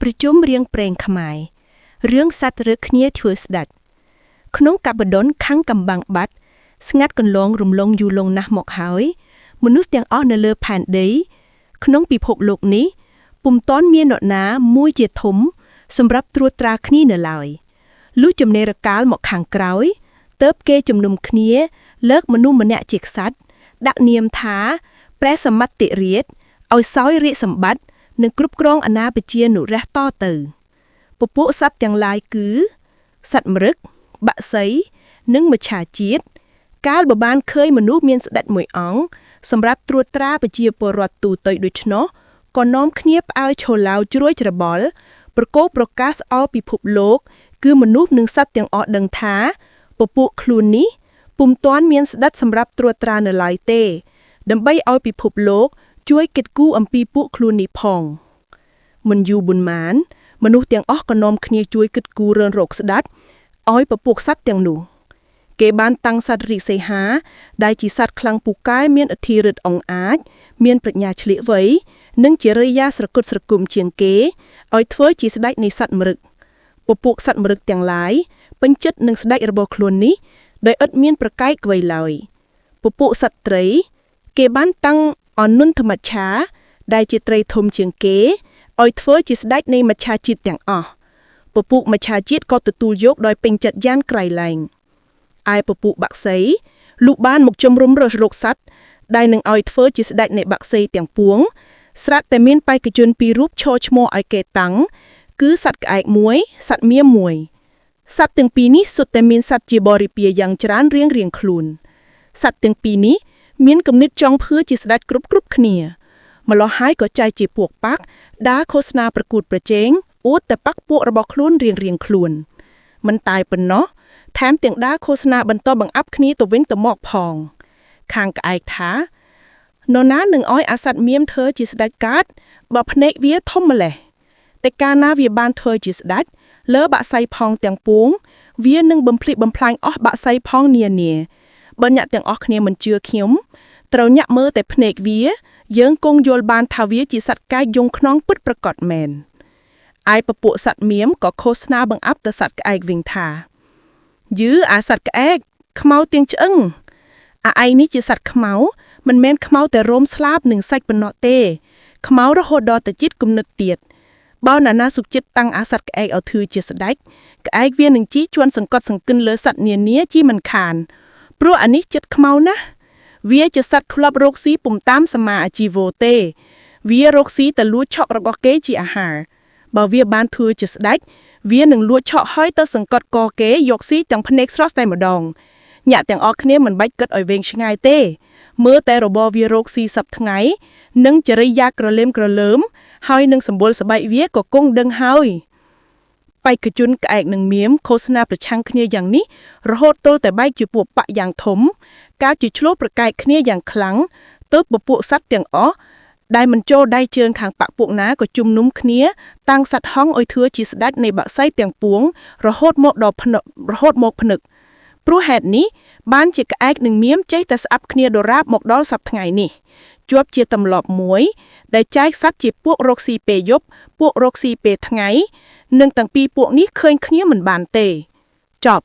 ប្រជុំរៀងប្រេងខ្មែររឿងសត្វរើគ្នាធ្វើស្ដេចក្នុងកបដនខាងកំបាំងបាត់ស្ងាត់កន្លងរំលងយូរលងណាស់មកហើយមនុស្សទាំងអស់នៅលើផែនដីក្នុងពិភពលោកនេះពុំទាន់មាននរណាមួយជាធំសម្រាប់ត្រួតត្រាគ្នានៅឡើយលុះចំណេរកាលមកខាងក្រោយទើបគេជំនុំគ្នាលើកមនុស្សម្នាក់ជាក្សត្រដាក់នាមថាព្រះសមត្ថតិរាជឲ្យសោយរាជសម្បត្តិនិងគ្រប់គ្រងអាណាប្រជានុរាស្ត្រតទៅពពួកសត្វទាំងឡាយគឺសត្វមរឹកបក្សីនិងមច្ឆាជាតិកាលបបានឃើញមនុស្សមានស្ដេចមួយអង្គសម្រាប់ត្រួតត្រាប្រជាពលរដ្ឋទូទៅដូច្នោះក៏នាំគ្នាផ្អើលឈរឡៅជ្រួយច្របល់ប្រកោប្រកាសអោពិភពលោកគឺមនុស្សនិងសត្វទាំងអស់ដឹងថាពពួកខ្លួននេះពុំទាន់មានស្ដេចសម្រាប់ត្រួតត្រានៅឡើយទេដើម្បីឲ្យពិភពលោកជួយគិតគូរអំពីពួកខ្លួននេះផងមិនយូរប៊ុនម៉ានមនុស្សទាំងអស់ក៏នាំគ្នាជួយគិតគូររើរកស្ដេចឲ្យពពួកសត្វទាំងនោះគេបានតាំងសត្វរិះសីហាដែលជាសត្វខ្លាំងពូកែមានឥទ្ធិឫទ្ធិអង្អាចមានប្រាជ្ញាឆ្លៀកវៃនិងជារិយាស្រគត់ស្រគំជាងគេឲ្យធ្វើជាស្ដេចនៃសត្វមរឹកពពួកសត្វមរឹកទាំងឡាយពេញចិត្តនឹងស្ដេចរបស់ខ្លួននេះដោយឥតមានប្រកែកអ្វីឡើយពពួកសត្វត្រីគេបានតាំងអនុន្ធមច្ឆាដែលជាត្រីធំជាងគេឲ្យធ្វើជាស្ដេចនៃមច្ឆាជាតិទាំងអស់ពពួកមច្ឆាជាតិក៏ទទួលយកដោយពេញចិត្តយ៉ាងក្រៃលែងឯពពួកបក្សីលុះបានមកជំរុំរកសត្វដែលនឹងឲ្យធ្វើជាស្ដេចនៃបក្សីទាំងពួងស្រាប់តែមានបេក្ខជនពីររូបឈរឈ្មោះឲ្យគេតាំងគឺសត្វក្អែកមួយសត្វមៀមមួយសត្វទាំងពីរនេះសុទ្ធតែមានសត្វជាបរិពារយ៉ាងច្រើនរៀងខ្លួនសត្វទាំងពីរនេះមានគំនិតចង់ភឿជាស្ដេចគ្រប់គ្នាម្លោះហើយក៏ចែកជាពួកប៉ាក់ដើរឃោសនាប្រកួតប្រជែងអួតតែប៉ាក់ពួករបស់ខ្លួនរៀងខ្លួនមិនតែប៉ុណ្ណោះថែមទាំងដើរឃោសនាបន្តបង្អាប់គ្នាទៅវិញទៅមកផងខាងក្អែកថានរណានឹងឲ្យអាសត្វមៀមធ្វើជាស្ដេចកើតបើភ្នែកវាធំម្លេះតែកាលណាវាបានធ្វើជាស្ដេចលើបាក់សៃផងទាំងពួងវានឹងបំភ្លេចបំផ្លាញអស់បាក់សៃផងនាបើអ្នកទាំងអស់គ្នាមិនជឿខ្ញុំត្រូវញាក់មើលតែភ្នែកវាយើងគង់យល់បានថាវាជាសត្វកាយយងខ្នងពិតប្រាកដមែនឯពពួកសត្វមៀមក៏ឃោសនាបង្អាប់ទៅសត្វក្អែកវិញថាយឺអាសត្វក្អែកខ្មៅទៀងឆ្អឹងឯងនេះជាសត្វខ្មៅមិនមែនខ្មៅតែរោមស្លាបនិងសាច់ប៉ុណ្ណោះទេខ្មៅរហូតដល់ទៅជាតិគំនិតទៀតបើណានាសុខចិត្តតាំងអាសត្វក្អែកឲ្យធ្វើជាស្ដេចក្អែកវានឹងជីជន់សង្កត់សង្កិនលើសត្វនានាជីមិនខានព្រោះអានេះចិត្តខ្មៅណាស់វាជាសត្វធ្លាប់រកស៊ីពុំតាមសមាអាជីវទេវារកស៊ីតែលួចឆក់របស់គេជាអាហារបើវាបានធ្វើជាស្ដេចវានឹងលួចឆក់ហើយទៅសង្កត់កគេយកស៊ីទាំងភ្នែកស្រស់តែម្ដងញាក់ទាំងអស់គ្នាមិនបាច់គិតឲ្យវែងឆ្ងាយទេមើលតែរបរវារកស៊ីសប្ថ្ងៃនិងចរិយាក្រលើមហើយនឹងសម្បុរស្បែកវាក៏គង់ដឹងហើយបេក្ខជនក្អែកនិងមៀមឃោសនាប្រឆាំងគ្នាយ៉ាងនេះរហូតទល់តែបែកជាពួកបកយ៉ាងធំការជាឆ្លោះប្រកែកគ្នាយ៉ាងខ្លាំងទើបពពួកសត្វទាំងអស់ដែលមិនចូលដៃជើងខាងបកពួកណាក៏ជុំនុំគ្នាតាំងសត្វហង្សឲ្យធ្វើជាស្ដេចនៃបក្សីទាំងពួងរហូតមកភ្នឹកព្រោះហេតុនេះបានជាក្អែកនិងមៀមចេះតែស្អប់គ្នាដរាបមកដល់សប្តាហ៍នេះជាប់ជាទម្លាប់មួយដែលចែកសត្វជាពួករកស៊ីពេលយប់ពួករកស៊ីពេលថ្ងៃនិងទាំងពីរពួកនេះឃើញគ្នាមិនបានទេចប់